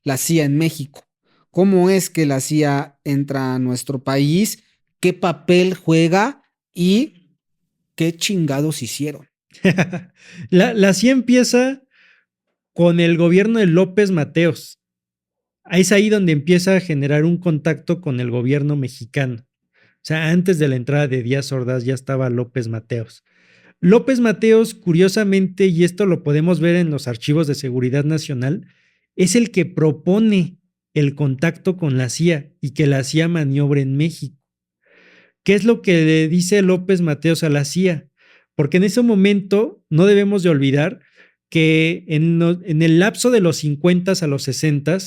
la CIA en México? ¿Cómo es que la CIA entra a nuestro país? ¿Qué papel juega y qué chingados hicieron? La CIA empieza con el gobierno de López Mateos. Es ahí donde empieza a generar un contacto con el gobierno mexicano. O sea, antes de la entrada de Díaz Ordaz ya estaba López Mateos. López Mateos, curiosamente, y esto lo podemos ver en los archivos de seguridad nacional, es el que propone el contacto con la CIA y que la CIA maniobre en México. ¿Qué es lo que le dice López Mateos a la CIA? Porque en ese momento no debemos de olvidar que en el lapso de los 50 a los 60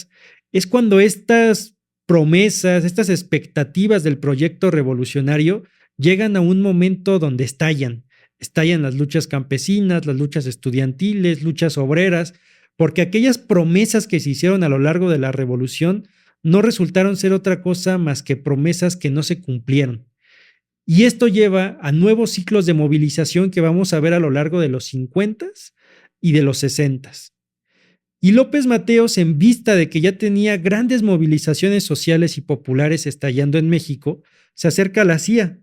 es cuando estas promesas, estas expectativas del proyecto revolucionario llegan a un momento donde estallan. Estallan las luchas campesinas, las luchas estudiantiles, luchas obreras, porque aquellas promesas que se hicieron a lo largo de la revolución no resultaron ser otra cosa más que promesas que no se cumplieron. Y esto lleva a nuevos ciclos de movilización que vamos a ver a lo largo de los 50 y de los 60. Y López Mateos, en vista de que ya tenía grandes movilizaciones sociales y populares estallando en México, se acerca a la CIA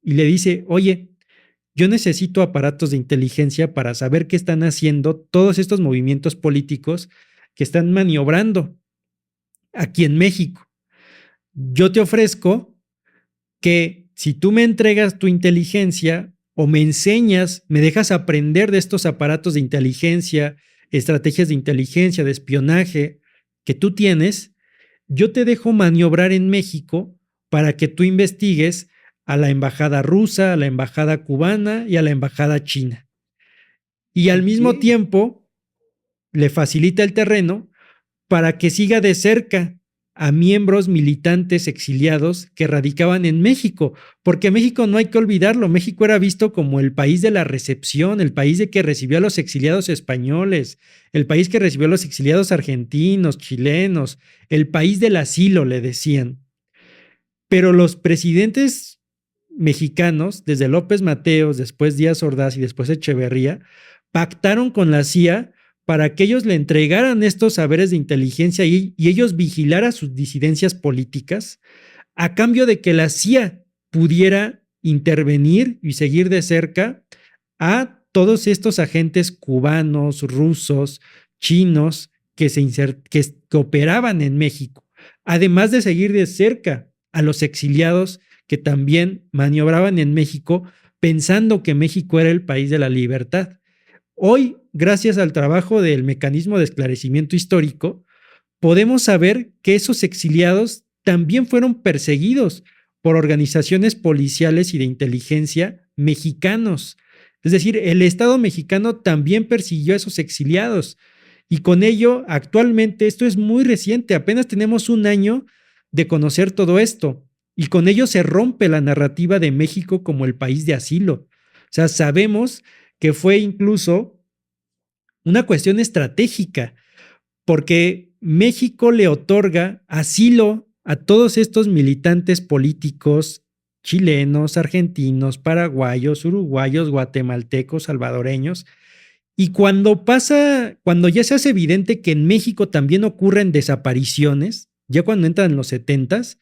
y le dice, oye, yo necesito aparatos de inteligencia para saber qué están haciendo todos estos movimientos políticos que están maniobrando aquí en México. Yo te ofrezco que si tú me entregas tu inteligencia o me enseñas, me dejas aprender de estos aparatos de inteligencia, estrategias de inteligencia, de espionaje que tú tienes, yo te dejo maniobrar en México para que tú investigues a la embajada rusa, a la embajada cubana y a la embajada china. Y al Ok. mismo tiempo le facilita el terreno para que siga de cerca a miembros militantes exiliados que radicaban en México, porque México no hay que olvidarlo, México era visto como el país de la recepción, el país de que recibió a los exiliados españoles, el país que recibió a los exiliados argentinos, chilenos, el país del asilo, le decían. Pero los presidentes mexicanos, desde López Mateos, después Díaz Ordaz y después Echeverría, pactaron con la CIA para que ellos le entregaran estos saberes de inteligencia y ellos vigilaran sus disidencias políticas, a cambio de que la CIA pudiera intervenir y seguir de cerca a todos estos agentes cubanos, rusos, chinos que operaban en México, además de seguir de cerca a los exiliados que también maniobraban en México pensando que México era el país de la libertad. Hoy, gracias al trabajo del mecanismo de esclarecimiento histórico, podemos saber que esos exiliados también fueron perseguidos por organizaciones policiales y de inteligencia mexicanos. Es decir, el Estado mexicano también persiguió a esos exiliados. Y con ello, actualmente, esto es muy reciente, apenas tenemos un año de conocer todo esto. Y con ello se rompe la narrativa de México como el país de asilo. O sea, sabemos que fue incluso una cuestión estratégica, porque México le otorga asilo a todos estos militantes políticos chilenos, argentinos, paraguayos, uruguayos, guatemaltecos, salvadoreños. Y cuando ya se hace evidente que en México también ocurren desapariciones, ya cuando entran en los 70s,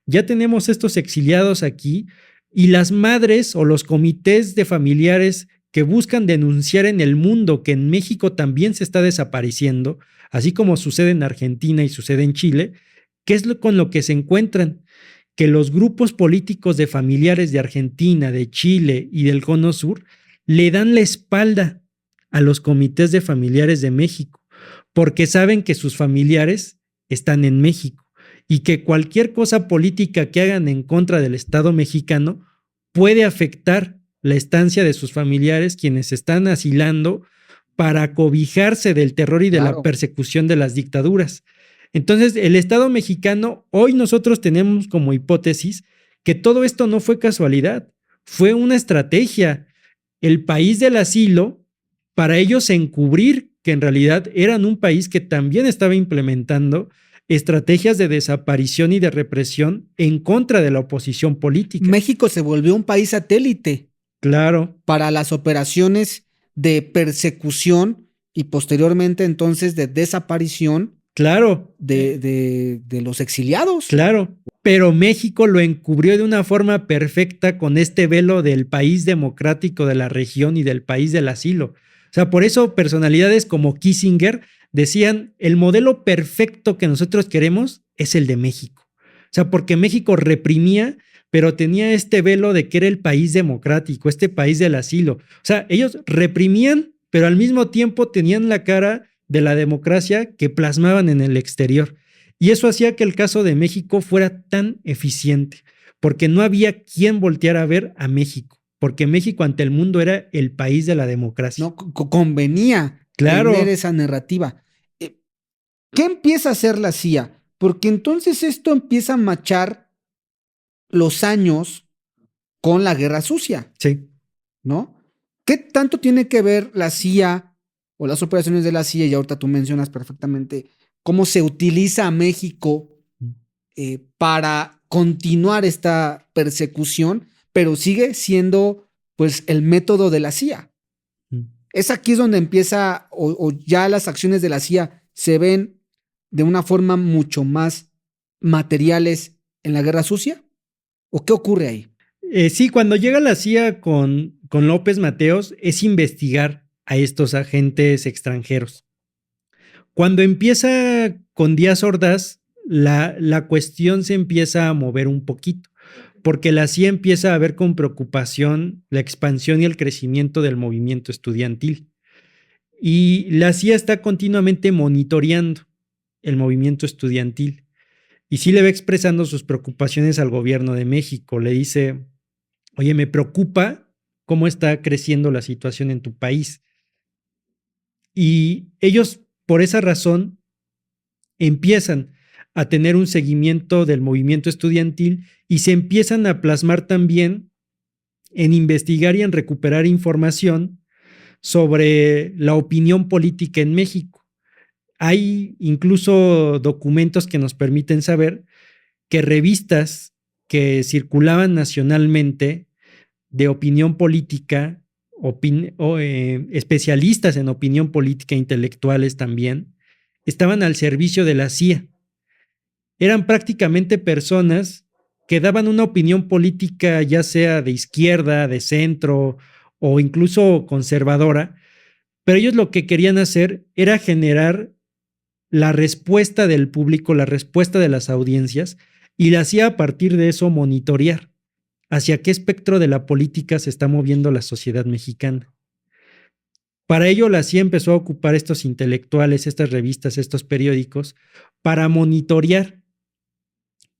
ya tenemos estos exiliados aquí y las madres o los comités de familiares que buscan denunciar en el mundo que en México también se está desapareciendo, así como sucede en Argentina y sucede en Chile, ¿qué es con lo que se encuentran? Que los grupos políticos de familiares de Argentina, de Chile y del Cono Sur le dan la espalda a los comités de familiares de México, porque saben que sus familiares están en México y que cualquier cosa política que hagan en contra del Estado mexicano puede afectar la estancia de sus familiares, quienes están asilando para cobijarse del terror y de la Claro. persecución de las dictaduras. Entonces, el Estado mexicano, hoy nosotros tenemos como hipótesis que todo esto no fue casualidad, fue una estrategia. El país del asilo, para ellos encubrir que en realidad eran un país que también estaba implementando estrategias de desaparición y de represión en contra de la oposición política. México se volvió un país satélite Claro, para las operaciones de persecución y posteriormente entonces de desaparición Claro, de los exiliados. claro. Pero México lo encubrió de una forma perfecta con este velo del país democrático de la región y del país del asilo. O sea, por eso personalidades como Kissinger decían, el modelo perfecto que nosotros queremos es el de México. O sea, porque México reprimía, pero tenía este velo de que era el país democrático, este país del asilo. O sea, ellos reprimían, pero al mismo tiempo tenían la cara de la democracia que plasmaban en el exterior. Y eso hacía que el caso de México fuera tan eficiente, porque no había quien volteara a ver a México, porque México ante el mundo era el país de la democracia. No convenía tener Claro, esa narrativa. Eh, ¿Qué empieza a hacer la CIA? Porque entonces esto empieza a machar los años con la guerra sucia, sí. ¿no? ¿Qué tanto tiene que ver la CIA o las operaciones de la CIA? Y ahorita tú mencionas perfectamente cómo se utiliza a México para continuar esta persecución, pero sigue siendo pues el método de la CIA. Es aquí es donde empieza o ya las acciones de la CIA se ven de una forma mucho más materiales en la guerra sucia. ¿O qué ocurre ahí? Sí, cuando llega la CIA con López Mateos es investigar a estos agentes extranjeros. Cuando empieza con Díaz Ordaz, la cuestión se empieza a mover un poquito, porque la CIA empieza a ver con preocupación la expansión y el crecimiento del movimiento estudiantil. Y la CIA está continuamente monitoreando el movimiento estudiantil. Y sí le va expresando sus preocupaciones al gobierno de México. Le dice, oye, me preocupa cómo está creciendo la situación en tu país. Y ellos, por esa razón, empiezan a tener un seguimiento del movimiento estudiantil y se empiezan a plasmar también en investigar y en recuperar información sobre la opinión política en México. Hay incluso documentos que nos permiten saber que revistas que circulaban nacionalmente de opinión política, especialistas en opinión política, intelectuales también, estaban al servicio de la CIA. Eran prácticamente personas que daban una opinión política, ya sea de izquierda, de centro o incluso conservadora, pero ellos lo que querían hacer era generar la respuesta del público, la respuesta de las audiencias, y la hacía a partir de eso monitorear hacia qué espectro de la política se está moviendo la sociedad mexicana. Para ello, la CIA empezó a ocupar estos intelectuales, estas revistas, estos periódicos, para monitorear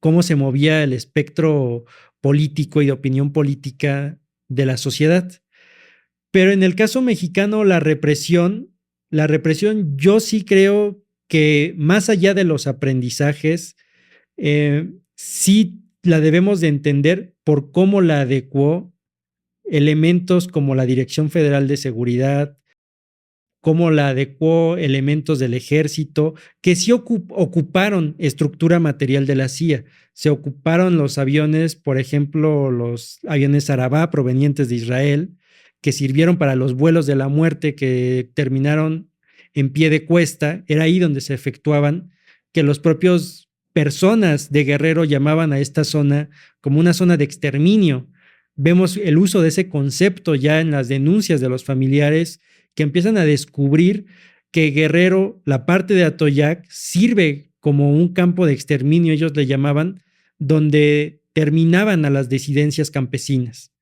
cómo se movía el espectro político y de opinión política de la sociedad. Pero en el caso mexicano, la represión yo sí creo que más allá de los aprendizajes, sí la debemos de entender por cómo la adecuó elementos como la Dirección Federal de Seguridad, cómo la adecuó elementos del ejército, que sí ocuparon estructura material de la CIA. Se ocuparon los aviones, por ejemplo, los aviones Arabá provenientes de Israel, que sirvieron para los vuelos de la muerte que terminaron en pie de cuesta. Era ahí donde se efectuaban, que los propios personas de Guerrero llamaban a esta zona como una zona de exterminio. Vemos el uso de ese concepto ya en las denuncias de los familiares que empiezan a descubrir que Guerrero, la parte de Atoyac, sirve como un campo de exterminio, ellos le llamaban, donde terminaban a las disidencias campesinas.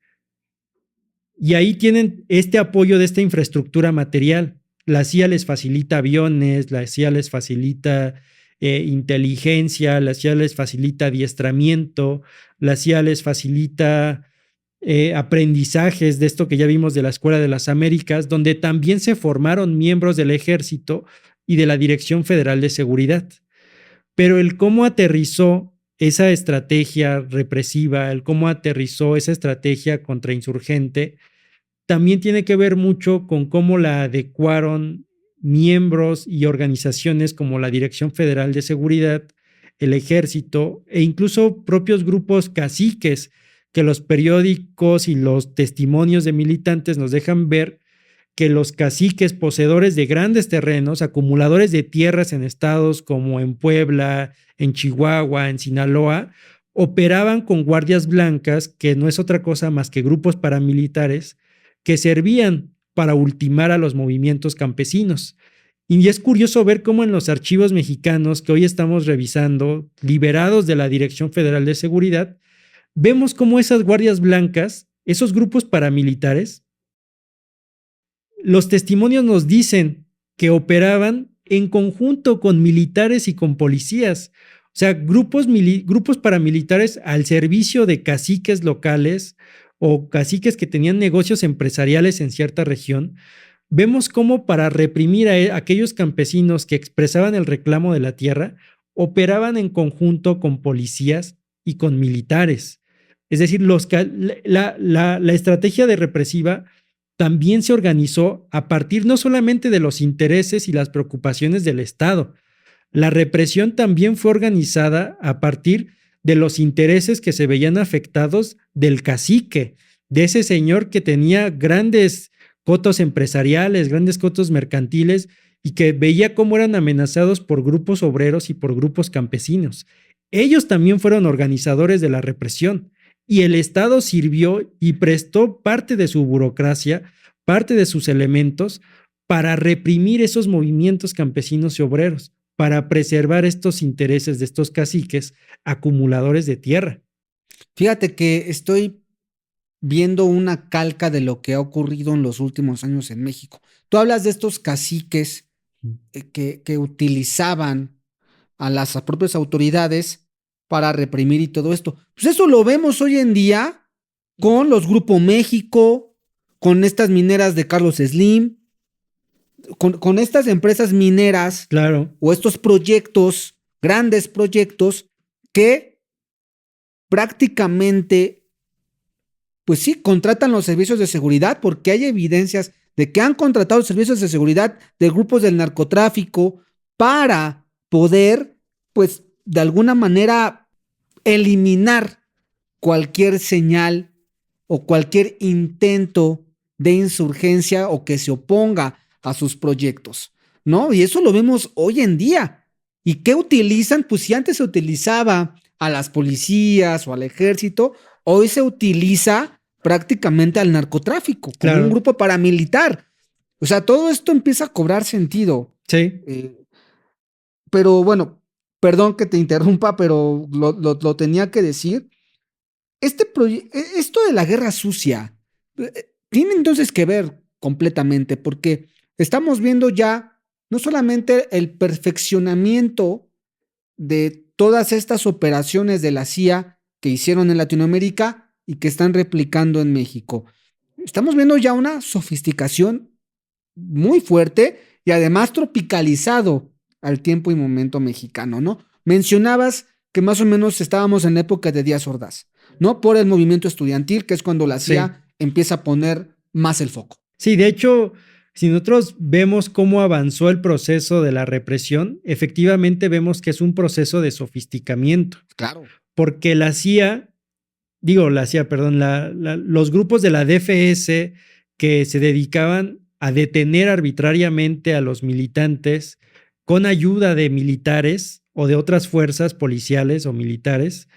Y ahí tienen este apoyo de esta infraestructura material. La CIA les facilita aviones, la CIA les facilita inteligencia, la CIA les facilita adiestramiento, la CIA les facilita aprendizajes de esto que ya vimos de la Escuela de las Américas, donde también se formaron miembros del ejército y de la Dirección Federal de Seguridad. Pero el cómo aterrizó esa estrategia represiva, el cómo aterrizó esa estrategia contrainsurgente, también tiene que ver mucho con cómo la adecuaron miembros y organizaciones como la Dirección Federal de Seguridad, el Ejército e incluso propios grupos caciques que los periódicos y los testimonios de militantes nos dejan ver que los caciques poseedores de grandes terrenos, acumuladores de tierras en estados como en Puebla, en Chihuahua, en Sinaloa, operaban con guardias blancas, que no es otra cosa más que grupos paramilitares, que servían para ultimar a los movimientos campesinos. Y es curioso ver cómo en los archivos mexicanos que hoy estamos revisando, liberados de la Dirección Federal de Seguridad, vemos cómo esas guardias blancas, esos grupos paramilitares, los testimonios nos dicen que operaban en conjunto con militares y con policías. O sea, grupos paramilitares al servicio de caciques locales o caciques que tenían negocios empresariales en cierta región. Vemos cómo para reprimir a aquellos campesinos que expresaban el reclamo de la tierra, operaban en conjunto con policías y con militares. Es decir, la estrategia de represiva también se organizó a partir no solamente de los intereses y las preocupaciones del Estado. La represión también fue organizada a partir de los intereses que se veían afectados del cacique, de ese señor que tenía grandes cotos empresariales, grandes cotos mercantiles y que veía cómo eran amenazados por grupos obreros y por grupos campesinos. Ellos también fueron organizadores de la represión y el Estado sirvió y prestó parte de su burocracia, parte de sus elementos para reprimir esos movimientos campesinos y obreros, para preservar estos intereses de estos caciques acumuladores de tierra. Fíjate que estoy viendo una calca de lo que ha ocurrido en los últimos años en México. Tú hablas de estos caciques que utilizaban a las propias autoridades para reprimir y todo esto. Pues eso lo vemos hoy en día con los Grupo México, con estas mineras de Carlos Slim, con estas empresas mineras, claro, o estos proyectos, grandes proyectos, que prácticamente, pues sí, contratan los servicios de seguridad, porque hay evidencias de que han contratado servicios de seguridad de grupos del narcotráfico para poder, pues, de alguna manera eliminar cualquier señal o cualquier intento de insurgencia o que se oponga a sus proyectos, ¿no? Y eso lo vemos hoy en día. ¿Y qué utilizan? Pues si antes se utilizaba a las policías o al ejército, hoy se utiliza prácticamente al narcotráfico, como claro, un grupo paramilitar. O sea, todo esto empieza a cobrar sentido. sí. Pero bueno, perdón que te interrumpa, pero lo tenía que decir. Esto de la guerra sucia tiene entonces que ver completamente, porque estamos viendo ya no solamente el perfeccionamiento de todas estas operaciones de la CIA que hicieron en Latinoamérica y que están replicando en México. Estamos viendo ya una sofisticación muy fuerte y además tropicalizado al tiempo y momento mexicano, ¿no? Mencionabas que más o menos estábamos en la época de Díaz Ordaz, ¿no? Por el movimiento estudiantil, que es cuando la CIA empieza a poner más el foco. Sí, de hecho, si nosotros vemos cómo avanzó el proceso de la represión, efectivamente vemos que es un proceso de sofisticamiento. Claro. Porque los grupos de la DFS que se dedicaban a detener arbitrariamente a los militantes con ayuda de militares o de otras fuerzas policiales o militares,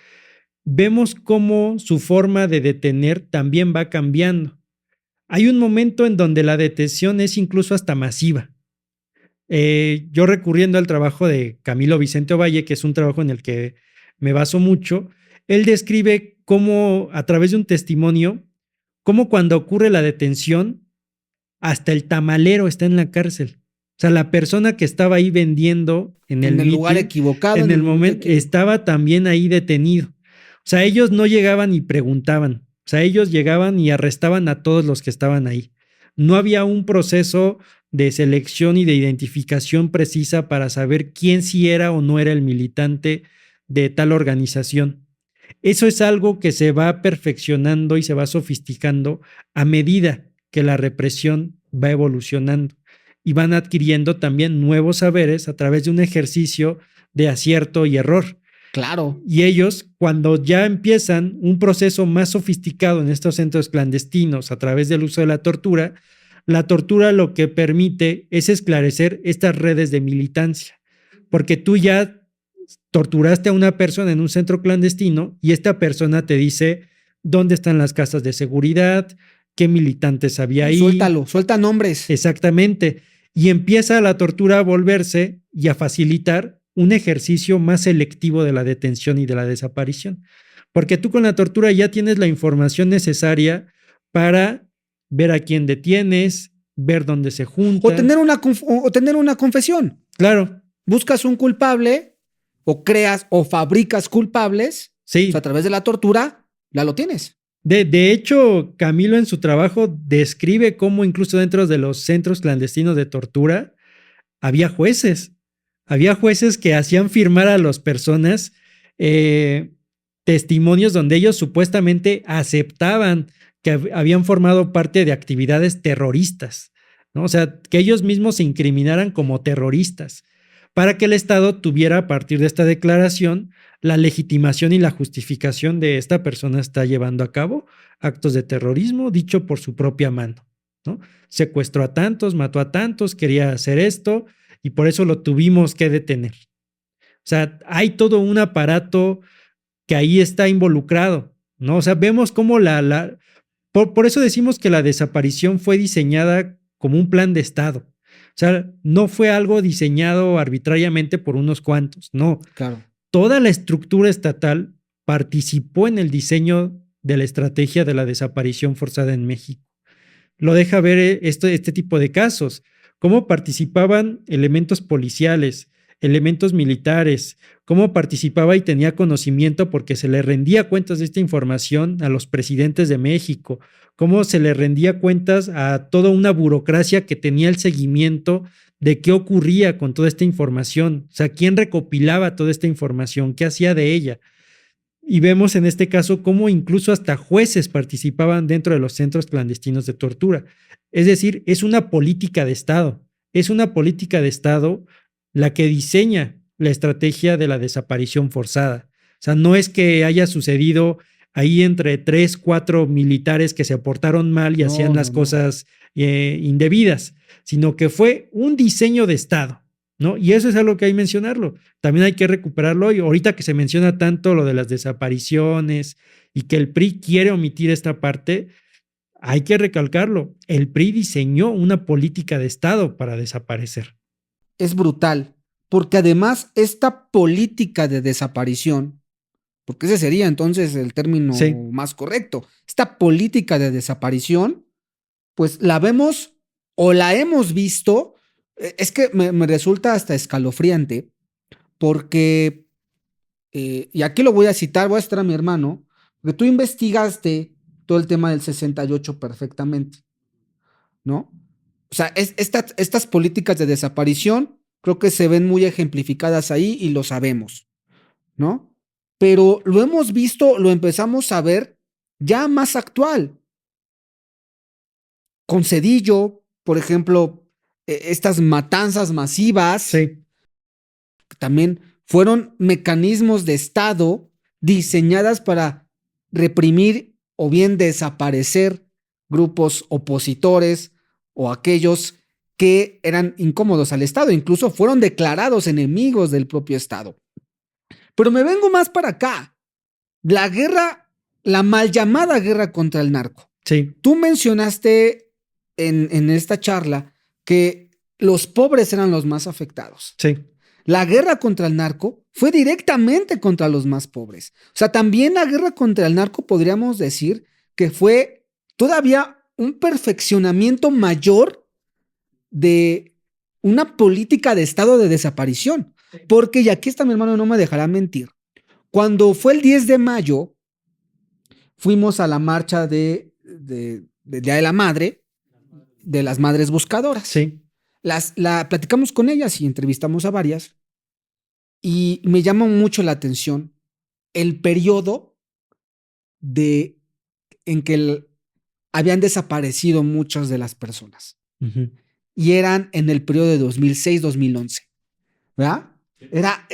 vemos cómo su forma de detener también va cambiando. Hay un momento en donde la detención es incluso hasta masiva. Yo recurriendo al trabajo de Camilo Vicente Ovalle, que es un trabajo en el que me baso mucho, él describe cómo, a través de un testimonio, cómo cuando ocurre la detención, hasta el tamalero está en la cárcel. O sea, la persona que estaba ahí vendiendo en el lugar equivocado. en el momento, estaba también ahí detenido. O sea, ellos no llegaban y preguntaban. O sea, ellos llegaban y arrestaban a todos los que estaban ahí. No había un proceso de selección y de identificación precisa para saber quién sí era o no era el militante de tal organización. Eso es algo que se va perfeccionando y se va sofisticando a medida que la represión va evolucionando y van adquiriendo también nuevos saberes a través de un ejercicio de acierto y error. Claro. Y ellos, cuando ya empiezan un proceso más sofisticado en estos centros clandestinos a través del uso de la tortura, La tortura lo que permite es esclarecer estas redes de militancia, porque tú ya torturaste a una persona en un centro clandestino y esta persona te dice dónde están las casas de seguridad, qué militantes había ahí. Suéltalo, suelta nombres. Exactamente. Y empieza la tortura a volverse y a facilitar un ejercicio más selectivo de la detención y de la desaparición. Porque tú con la tortura ya tienes la información necesaria para ver a quién detienes, ver dónde se juntan. O tener una confesión. Claro. Buscas un culpable o creas o fabricas culpables. Sí. O sea, a través de la tortura, ya lo tienes. De hecho, Camilo en su trabajo describe cómo incluso dentro de los centros clandestinos de tortura había jueces. Había jueces que hacían firmar a las personas testimonios donde ellos supuestamente aceptaban que habían formado parte de actividades terroristas, ¿no? O sea, que ellos mismos se incriminaran como terroristas para que el Estado tuviera a partir de esta declaración la legitimación y la justificación de esta persona está llevando a cabo actos de terrorismo dicho por su propia mano, ¿no? Secuestró a tantos, mató a tantos, quería hacer esto y por eso lo tuvimos que detener. O sea, hay todo un aparato que ahí está involucrado, ¿no? O sea, vemos cómo por eso decimos que la desaparición fue diseñada como un plan de Estado. O sea, no fue algo diseñado arbitrariamente por unos cuantos, no. Claro. Toda la estructura estatal participó en el diseño de la estrategia de la desaparición forzada en México. Lo deja ver este tipo de casos, cómo participaban elementos policiales, elementos militares, cómo participaba y tenía conocimiento porque se le rendía cuentas de esta información a los presidentes de México, cómo se le rendía cuentas a toda una burocracia que tenía el seguimiento de qué ocurría con toda esta información, o sea, quién recopilaba toda esta información, qué hacía de ella. Y vemos en este caso cómo incluso hasta jueces participaban dentro de los centros clandestinos de tortura. Es decir, es una política de Estado, es una política de Estado la que diseña la estrategia de la desaparición forzada. O sea, no es que haya sucedido ahí entre 3, 4 militares que se portaron mal y hacían las cosas indebidas, sino que fue un diseño de Estado, ¿no? Y eso es algo que hay que mencionarlo. También hay que recuperarlo. Y ahorita que se menciona tanto lo de las desapariciones y que el PRI quiere omitir esta parte, hay que recalcarlo. El PRI diseñó una política de Estado para desaparecer. Es brutal, porque además esta política de desaparición, porque ese sería entonces el término más correcto, esta política de desaparición, pues la vemos o la hemos visto, es que me resulta hasta escalofriante, porque, y aquí lo voy a citar, voy a citar a mi hermano, porque tú investigaste todo el tema del 68 perfectamente, ¿no? O sea, estas políticas de desaparición creo que se ven muy ejemplificadas ahí y lo sabemos, ¿no? Pero lo hemos visto, lo empezamos a ver ya más actual. Con Zedillo, por ejemplo, estas matanzas masivas, también fueron mecanismos de Estado diseñadas para reprimir o bien desaparecer grupos opositores o aquellos que eran incómodos al Estado, incluso fueron declarados enemigos del propio Estado. Pero me vengo más para acá. La guerra, la mal llamada guerra contra el narco. Sí. Tú mencionaste en esta charla que los pobres eran los más afectados. Sí. La guerra contra el narco fue directamente contra los más pobres. O sea, también la guerra contra el narco podríamos decir que fue todavía un perfeccionamiento mayor de una política de Estado de desaparición. Porque, y aquí está mi hermano, no me dejará mentir, cuando fue el 10 de mayo, fuimos a la marcha del Día de la Madre, de las Madres Buscadoras. Sí. Platicamos con ellas y entrevistamos a varias. Y me llama mucho la atención el periodo en que habían desaparecido muchas de las personas. Uh-huh. Y eran en el periodo de 2006-2011. ¿Verdad?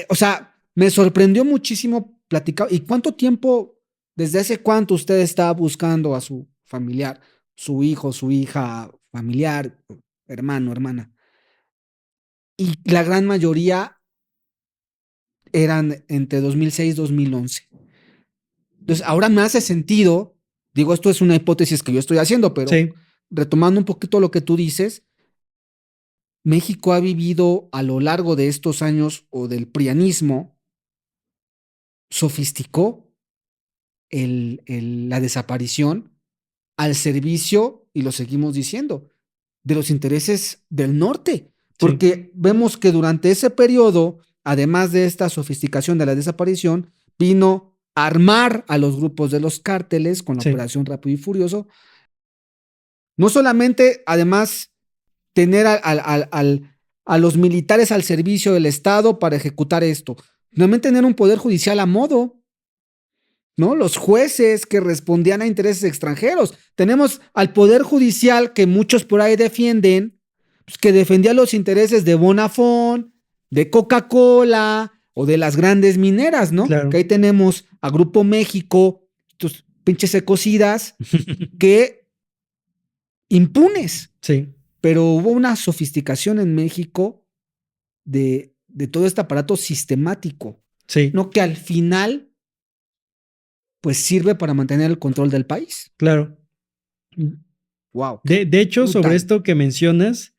O sea, me sorprendió muchísimo platicar. ¿Y cuánto tiempo, desde hace cuánto usted estaba buscando a su familiar, su hijo, su hija, familiar, hermano, hermana. Y la gran mayoría eran entre 2006 y 2011. Entonces, ahora me hace sentido, digo, esto es una hipótesis que yo estoy haciendo, pero Sí, retomando un poquito lo que tú dices, México ha vivido a lo largo de estos años o del prianismo, sofisticó la desaparición al servicio, y lo seguimos diciendo, de los intereses del norte. sí, Porque vemos que durante ese periodo, además de esta sofisticación de la desaparición, vino a armar a los grupos de los cárteles con la sí, Operación Rápido y Furioso. No solamente, además, tener a los militares al servicio del Estado para ejecutar esto, también tener un poder judicial a modo, ¿no? Los jueces que respondían a intereses extranjeros. Tenemos al poder judicial que muchos por ahí defienden, pues, que defendía los intereses de Bonafont, de Coca-Cola o de las grandes mineras, ¿no? Que claro. ahí tenemos a Grupo México, estos pinches ecocidas que impunes, Sí, pero hubo una sofisticación en México de todo este aparato sistemático, sí, ¿no? Que al final, pues sirve para mantener el control del país. claro. Wow, qué De hecho, sobre brutal. esto que mencionas,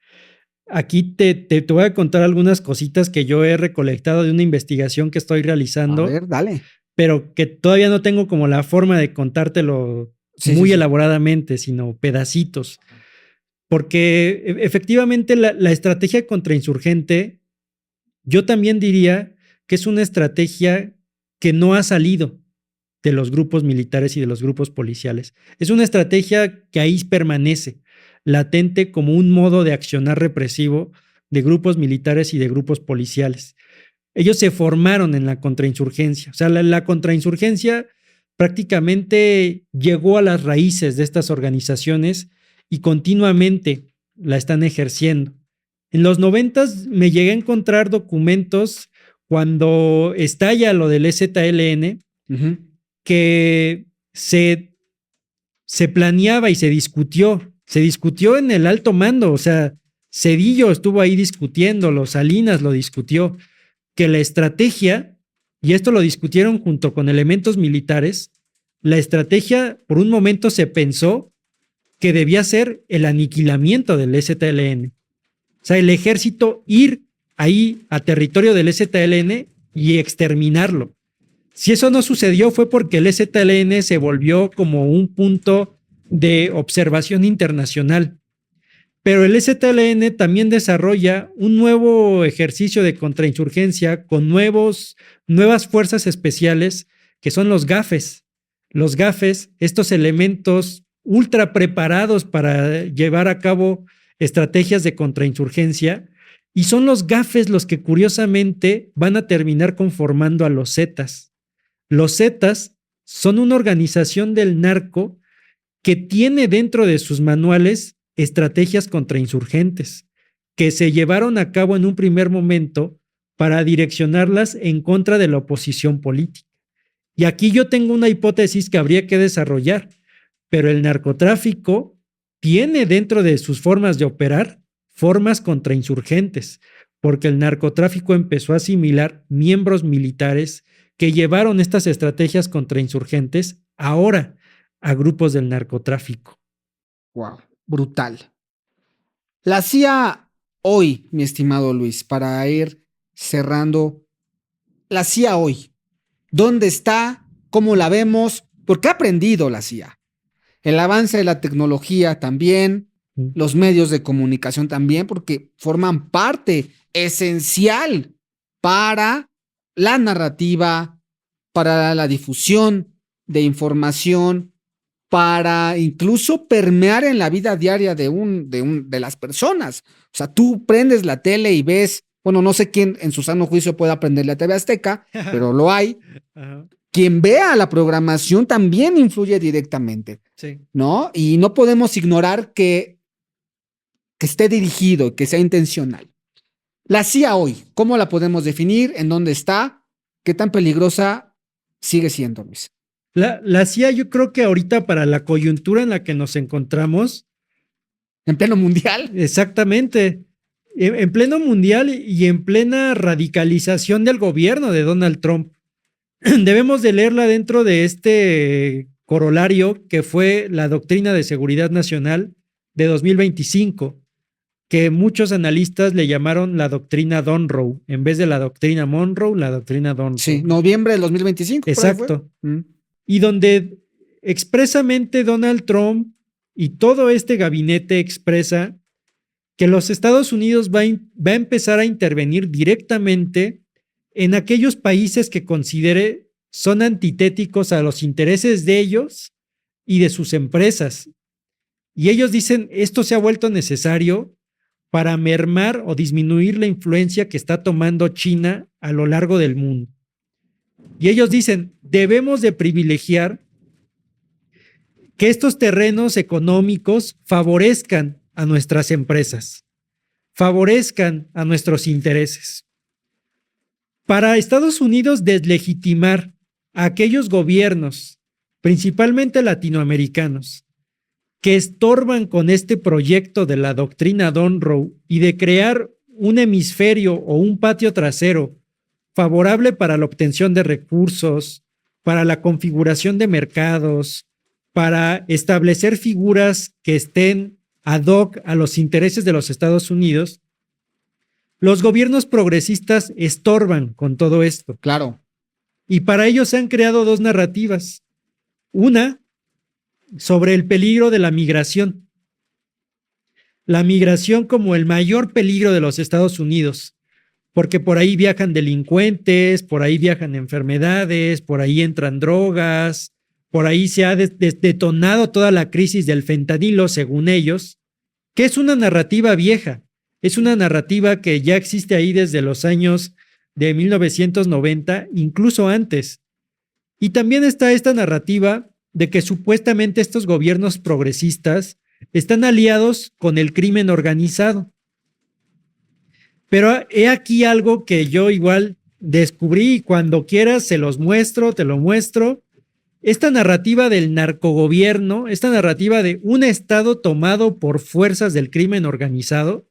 aquí te voy a contar algunas cositas que yo he recolectado de una investigación que estoy A realizando, ver, dale. pero que todavía no tengo como la forma de contártelo Sí, sí, muy sí. elaboradamente, sino pedacitos. Porque efectivamente la estrategia contrainsurgente, yo también diría que es una estrategia que no ha salido de los grupos militares y de los grupos policiales. Es una estrategia que ahí permanece, latente como un modo de accionar represivo de grupos militares y de grupos policiales. Ellos se formaron en la contrainsurgencia. O sea, la contrainsurgencia prácticamente llegó a las raíces de estas organizaciones y continuamente la están ejerciendo. En los 90 me llegué a encontrar documentos cuando estalla lo del EZLN Ujú. que se planeaba y se discutió en el alto mando, o sea, Cedillo estuvo ahí discutiéndolo, Salinas lo discutió, que la estrategia, y esto lo discutieron junto con elementos militares, la estrategia por un momento se pensó que debía ser el aniquilamiento del EZLN. O sea, el ejército ir ahí a territorio del EZLN y exterminarlo. Si eso no sucedió fue porque el EZLN se volvió como un punto de observación internacional. Pero el EZLN también desarrolla un nuevo ejercicio de contrainsurgencia con nuevas fuerzas especiales que son los GAFES. Los GAFES, estos elementos ultra preparados para llevar a cabo estrategias de contrainsurgencia, y son los GAFES los que curiosamente van a terminar conformando a los Zetas. Los Zetas son una organización del narco que tiene dentro de sus manuales estrategias contrainsurgentes que se llevaron a cabo en un primer momento para direccionarlas en contra de la oposición política. Y aquí yo tengo una hipótesis que habría que desarrollar, pero el narcotráfico tiene dentro de sus formas de operar formas contrainsurgentes, porque el narcotráfico empezó a asimilar miembros militares que llevaron estas estrategias contrainsurgentes ahora a grupos del narcotráfico. Wow, brutal. La CIA hoy, mi estimado Luis, para ir cerrando, la CIA hoy, ¿dónde está? ¿Cómo la vemos? ¿Por qué ha aprendido la CIA? El avance de la tecnología también, los medios de comunicación también, porque forman parte esencial para la narrativa, para la difusión de información, para incluso permear en la vida diaria de las personas. O sea, tú prendes la tele y ves, bueno, no sé quién en su sano juicio pueda prender la TV Azteca, pero lo hay. Ajá, Quien vea la programación también influye directamente, sí. ¿no? Y no podemos ignorar que esté dirigido, que sea intencional. La CIA hoy, ¿cómo la podemos definir? ¿En dónde está? ¿Qué tan peligrosa sigue siendo, Luis? La CIA yo creo que ahorita para la coyuntura en la que nos encontramos En pleno mundial. Exactamente. En pleno mundial y en plena radicalización del gobierno de Donald Trump. Debemos de leerla dentro de este corolario que fue la Doctrina de Seguridad Nacional de 2025, que muchos analistas le llamaron la doctrina Donroe, en vez de la doctrina Monroe, la doctrina Donroe. Sí, noviembre del 2025. Exacto. Y donde expresamente Donald Trump y todo este gabinete expresa que los Estados Unidos va a empezar a intervenir directamente en aquellos países que considere son antitéticos a los intereses de ellos y de sus empresas. Y ellos dicen, esto se ha vuelto necesario para mermar o disminuir la influencia que está tomando China a lo largo del mundo. Y ellos dicen, debemos de privilegiar que estos terrenos económicos favorezcan a nuestras empresas, favorezcan a nuestros intereses. Para Estados Unidos deslegitimar a aquellos gobiernos, principalmente latinoamericanos, que estorban con este proyecto de la doctrina Donroe y de crear un hemisferio o un patio trasero favorable para la obtención de recursos, para la configuración de mercados, para establecer figuras que estén ad hoc a los intereses de los Estados Unidos, los gobiernos progresistas estorban con todo esto. Claro. Y para ello se han creado dos narrativas. Una, sobre el peligro de la migración. La migración como el mayor peligro de los Estados Unidos, porque por ahí viajan delincuentes, por ahí viajan enfermedades, por ahí entran drogas, por ahí se ha detonado toda la crisis del fentanilo, según ellos, que es una narrativa vieja, es una narrativa que ya existe ahí desde los años de 1990, incluso antes. Y también está esta narrativa de que supuestamente estos gobiernos progresistas están aliados con el crimen organizado. Pero he aquí algo que yo igual descubrí y cuando quieras se los muestro, te lo muestro. Esta narrativa del narcogobierno, esta narrativa de un Estado tomado por fuerzas del crimen organizado,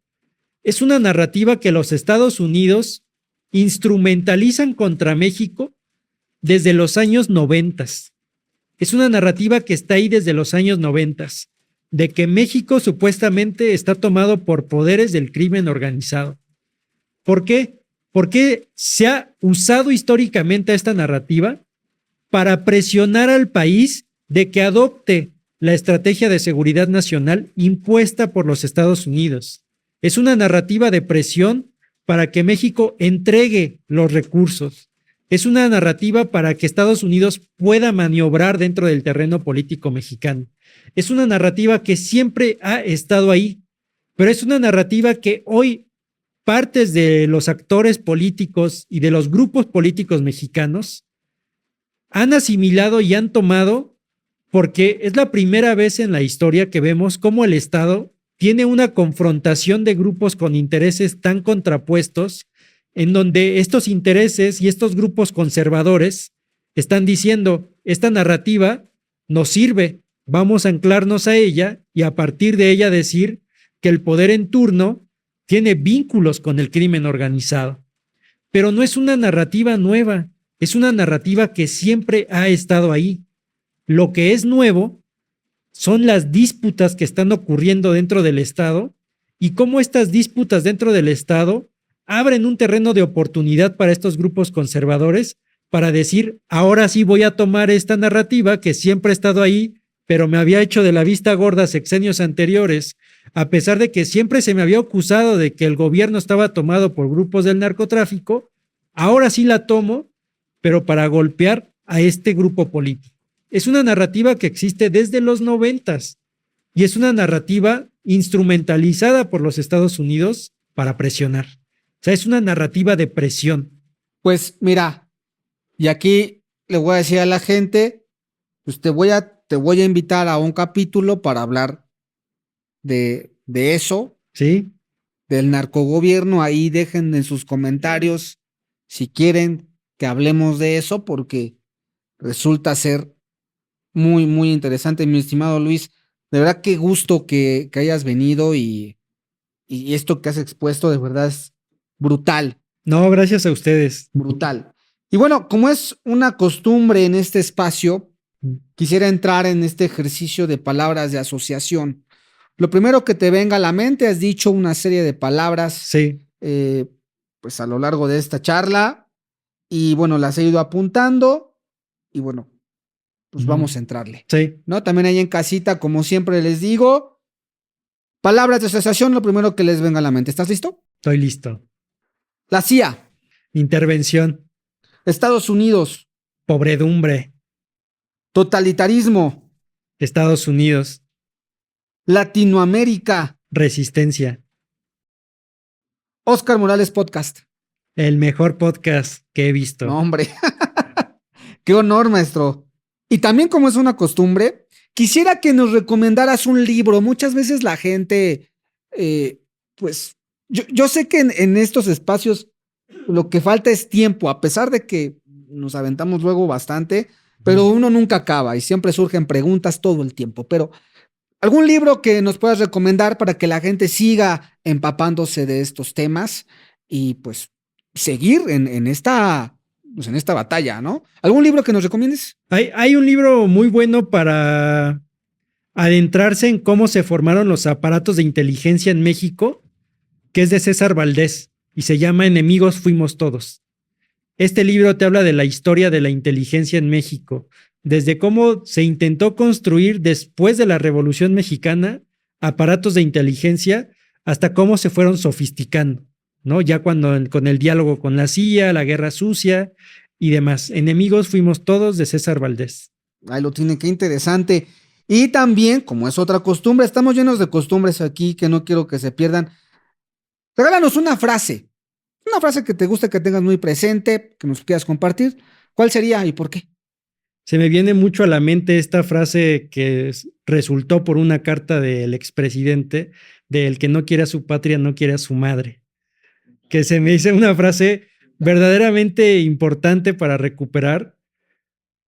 es una narrativa que los Estados Unidos instrumentalizan contra México desde los años 90. Es una narrativa que está ahí desde los años 90, de que México supuestamente está tomado por poderes del crimen organizado. ¿Por qué? Porque se ha usado históricamente esta narrativa para presionar al país de que adopte la estrategia de seguridad nacional impuesta por los Estados Unidos. Es una narrativa de presión para que México entregue los recursos. Es una narrativa para que Estados Unidos pueda maniobrar dentro del terreno político mexicano. Es una narrativa que siempre ha estado ahí, pero es una narrativa que hoy partes de los actores políticos y de los grupos políticos mexicanos han asimilado y han tomado, porque es la primera vez en la historia que vemos cómo el Estado tiene una confrontación de grupos con intereses tan contrapuestos, en donde estos intereses y estos grupos conservadores están diciendo, esta narrativa nos sirve, vamos a anclarnos a ella y a partir de ella decir que el poder en turno tiene vínculos con el crimen organizado. Pero no es una narrativa nueva, es una narrativa que siempre ha estado ahí. Lo que es nuevo son las disputas que están ocurriendo dentro del Estado y cómo estas disputas dentro del Estado abren un terreno de oportunidad para estos grupos conservadores para decir, ahora sí voy a tomar esta narrativa que siempre ha estado ahí, pero me había hecho de la vista gorda sexenios anteriores, a pesar de que siempre se me había acusado de que el gobierno estaba tomado por grupos del narcotráfico, ahora sí la tomo, pero para golpear a este grupo político. Es una narrativa que existe desde los 90 y es una narrativa instrumentalizada por los Estados Unidos para presionar. O sea, es una narrativa de presión. Pues mira, y aquí le voy a decir a la gente, pues te voy a invitar a un capítulo para hablar de eso, ¿Sí? del narcogobierno. Ahí dejen en sus comentarios si quieren que hablemos de eso, porque resulta ser muy, muy interesante, mi estimado Luis. De verdad, qué gusto que hayas venido y esto que has expuesto de verdad es brutal, No, gracias a ustedes. brutal. Y bueno, como es una costumbre en este espacio, quisiera entrar en este ejercicio de palabras de asociación. Lo primero que te venga a la mente, has dicho una serie de palabras, Sí. pues a lo largo de esta charla, y bueno, las he ido apuntando, y bueno, pues vamos a entrarle. Sí. ¿No? También ahí en casita, como siempre les digo, palabras de asociación, lo primero que les venga a la mente. ¿Estás listo? Estoy listo. La CIA, Intervención. Estados Unidos, Pobredumbre. totalitarismo, Estados Unidos. Latinoamérica, Resistencia. Oscar Morales Podcast. El mejor podcast que he visto. No, hombre. Qué honor, maestro. Y también como es una costumbre, quisiera que nos recomendaras un libro. Muchas veces la gente, pues, yo sé que en estos espacios lo que falta es tiempo, a pesar de que nos aventamos luego bastante, pero uno nunca acaba y siempre surgen preguntas todo el tiempo. Pero algún libro que nos puedas recomendar para que la gente siga empapándose de estos temas y pues seguir pues, en esta batalla, ¿no? ¿Algún libro que nos recomiendes? Hay un libro muy bueno para adentrarse en cómo se formaron los aparatos de inteligencia en México, que es de César Valdés y se llama Enemigos fuimos todos. Este libro te habla de la historia de la inteligencia en México, desde cómo se intentó construir después de la Revolución Mexicana aparatos de inteligencia hasta cómo se fueron sofisticando, ¿no? Ya cuando con el diálogo con la CIA, la guerra sucia y demás. Enemigos fuimos todos de César Valdés. Ahí lo tiene, qué interesante. Y también, como es otra costumbre, estamos llenos de costumbres aquí que no quiero que se pierdan. Regálanos una frase que te guste, que tengas muy presente, que nos quieras compartir. ¿Cuál sería y por qué? Se me viene mucho a la mente esta frase que resultó por una carta del expresidente, del que no quiere a su patria, no quiere a su madre, que se me dice una frase verdaderamente importante para recuperar,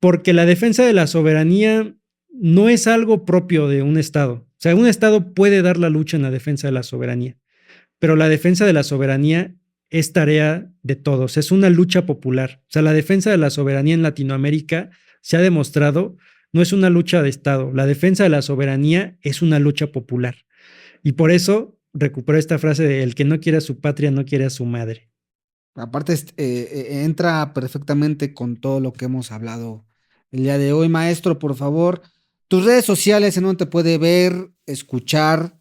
porque la defensa de la soberanía no es algo propio de un Estado. O sea, un Estado puede dar la lucha en la defensa de la soberanía, pero la defensa de la soberanía es tarea de todos, es una lucha popular. O sea, la defensa de la soberanía en Latinoamérica se ha demostrado, no es una lucha de Estado, la defensa de la soberanía es una lucha popular. Y por eso recupero esta frase de el que no quiere a su patria no quiere a su madre. Aparte, entra perfectamente con todo lo que hemos hablado el día de hoy. Maestro, por favor, tus redes sociales, en donde te puede ver, escuchar,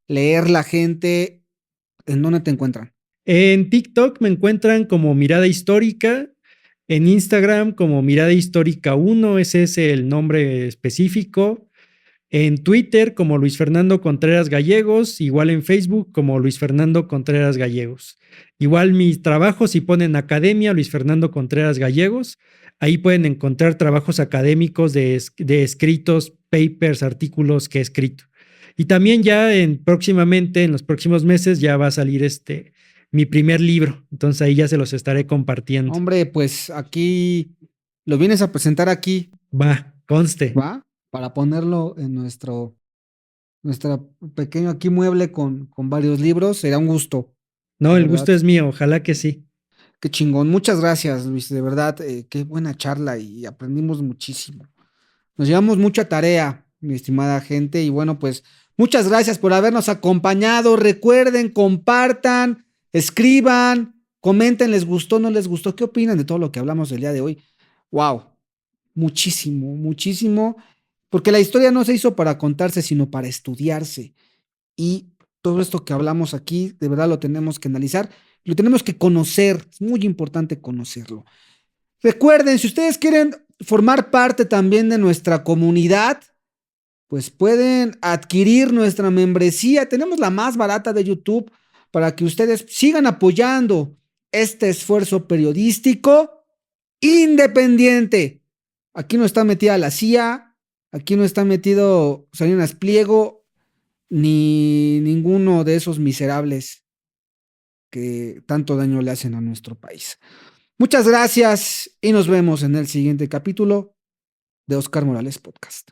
leer la gente, ¿en dónde te encuentran? En TikTok me encuentran como Mirada Histórica, en Instagram como Mirada Histórica 1, ese es el nombre específico. En Twitter como Luis Fernando Contreras Gallegos, igual en Facebook como Luis Fernando Contreras Gallegos. Igual mis trabajos, si ponen Academia Luis Fernando Contreras Gallegos, ahí pueden encontrar trabajos académicos de escritos, papers, artículos que he escrito. Y también ya próximamente, en los próximos meses, ya va a salir mi primer libro. Entonces ahí ya se los estaré compartiendo. Hombre, pues aquí lo vienes a presentar aquí, Va, conste. ¿va? Para ponerlo en nuestro pequeño aquí mueble con varios libros. Será un gusto, No, de el verdad. gusto es mío, ojalá que sí. Qué chingón. Muchas gracias, Luis. De verdad, qué buena charla y aprendimos muchísimo. Nos llevamos mucha tarea, mi estimada gente. Y bueno, pues muchas gracias por habernos acompañado. Recuerden, compartan, escriban, comenten, les gustó, no les gustó. ¿Qué opinan de todo lo que hablamos el día de hoy? Wow, muchísimo, muchísimo. Porque la historia no se hizo para contarse, sino para estudiarse. Y todo esto que hablamos aquí, de verdad lo tenemos que analizar, lo tenemos que conocer. Es muy importante conocerlo. Recuerden, si ustedes quieren formar parte también de nuestra comunidad, pues pueden adquirir nuestra membresía. Tenemos la más barata de YouTube para que ustedes sigan apoyando este esfuerzo periodístico independiente. Aquí no está metida la CIA, aquí no está metido Salinas Pliego, ni ninguno de esos miserables que tanto daño le hacen a nuestro país. Muchas gracias y nos vemos en el siguiente capítulo de Oscar Morales Podcast.